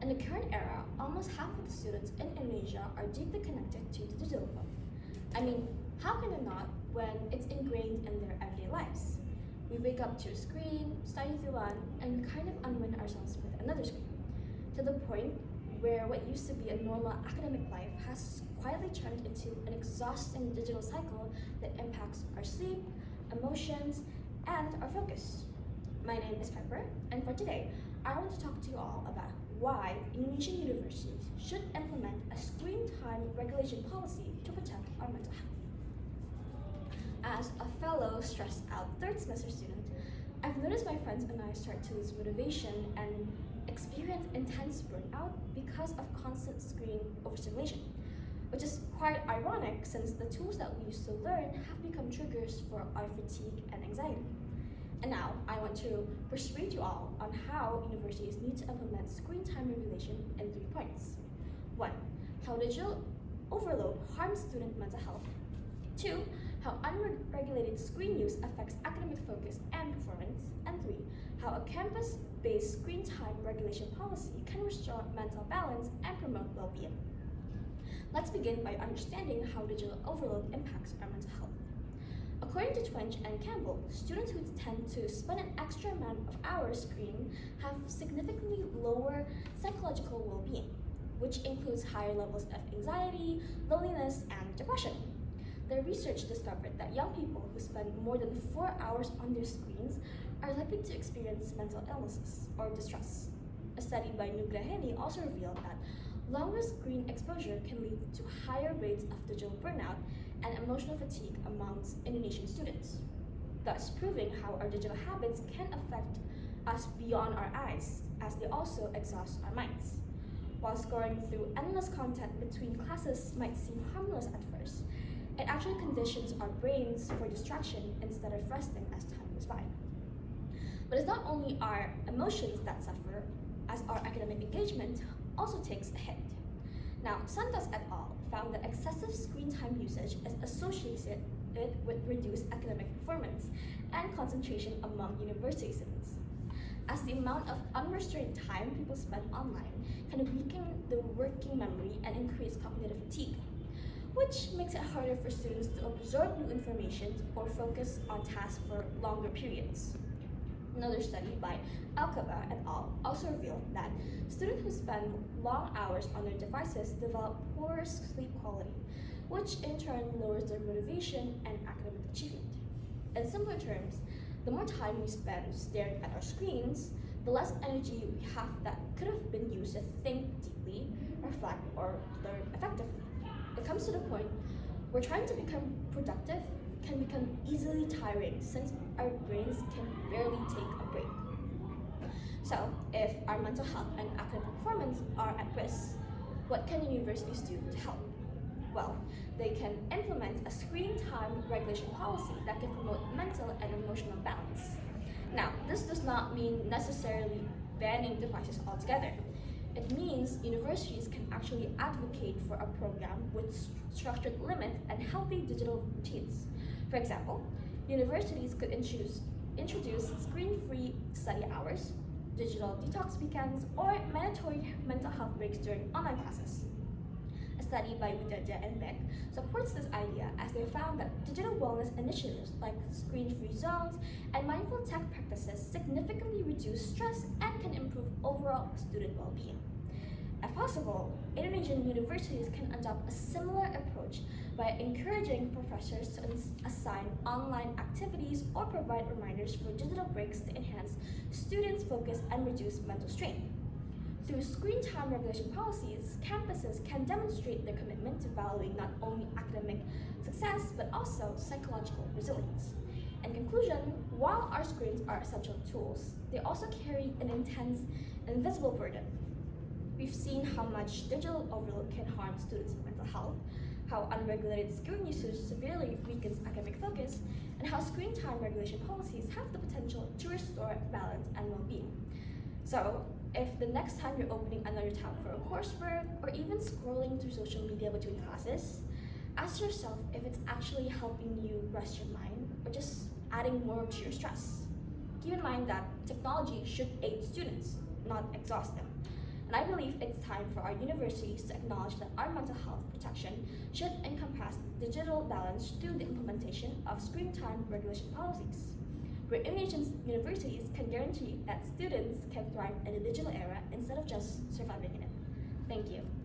In the current era, almost half of the students in Indonesia are deeply connected to the digital world. I mean, how can they not when it's ingrained in their everyday lives? We wake up to a screen, study through one, and kind of unwind ourselves with another screen. To the point where what used to be a normal academic life has quietly turned into an exhausting digital cycle that impacts our sleep, emotions, and our focus. My name is Pepper, and for today, I want to talk to you all about why Indonesian universities should implement a screen time regulation policy to protect our mental health. As a fellow stressed out third semester student, I've noticed my friends and I start to lose motivation and experience intense burnout because of constant screen overstimulation, which is quite ironic since the tools that we used to learn have become triggers for our fatigue and anxiety. And now I want to persuade you all on how universities need to implement screen time regulation in 3 points. 1. How digital overload harms student mental health. 2. How unregulated screen use affects academic focus and performance. And 3. How a campus-based screen time regulation policy can restore mental balance and promote well-being. Let's begin by understanding how digital overload impacts our mental health. According to Twenge and Campbell, students who tend to spend an extra amount of hours screening have significantly lower psychological well-being, which includes higher levels of anxiety, loneliness, and depression. Their research discovered that young people who spend more than 4 hours on their screens are likely to experience mental illnesses or distress. A study by Nugraheni also revealed that longer screen exposure can lead to higher rates of digital burnout and emotional fatigue amongst Indonesian students, thus proving how our digital habits can affect us beyond our eyes, as they also exhaust our minds. While scrolling through endless content between classes might seem harmless at first, it actually conditions our brains for distraction instead of resting as time goes by. But it's not only our emotions that suffer, as our academic engagement also takes a hit. Now, Santos et al. Found that excessive screen time usage is associated with reduced academic performance and concentration among university students, as the amount of unrestrained time people spend online can weaken the working memory and increase cognitive fatigue, which makes it harder for students to absorb new information or focus on tasks for longer periods. Another study by Alcaba et al. Also revealed that students who spend long hours on their devices develop poorer sleep quality, which in turn lowers their motivation and academic achievement. In simpler terms, the more time we spend staring at our screens, the less energy we have that could have been used to think deeply, reflect, or learn effectively. It comes to the point where trying to become productive can become easily tiring since our brains can barely take a break. So, if our mental health and academic performance are at risk, what can universities do to help? Well, they can implement a screen time regulation policy that can promote mental and emotional balance. Now, this does not mean necessarily banning devices altogether. It means universities can actually advocate for a program with structured limits and healthy digital routines. For example, universities could introduce screen-free study hours, digital detox weekends, or mandatory mental health breaks during online classes. A study by Widaja and Beck supports this idea, as they found that digital wellness initiatives like screen-free zones and mindful tech practices significantly reduce stress and can improve overall student well-being. If possible, Indonesian universities can adopt a similar approach by encouraging professors to assign online activities or provide reminders for digital breaks to enhance students' focus and reduce mental strain. Through screen time regulation policies, campuses can demonstrate their commitment to valuing not only academic success but also psychological resilience. In conclusion, while our screens are essential tools, they also carry an intense, invisible burden. We've seen how much digital overload can harm students' mental health, how unregulated screen usage severely weakens academic focus, and how screen time regulation policies have the potential to restore balance and well-being. So, if the next time you're opening another tab for a coursework, or even scrolling through social media between classes, ask yourself if it's actually helping you rest your mind, or just adding more to your stress. Keep in mind that technology should aid students, not exhaust them. And I believe it's time for our universities to acknowledge that our mental health protection should encompass digital balance through the implementation of screen time regulation policies, where Indonesian universities can guarantee that students can thrive in the digital era instead of just surviving in it. Thank you.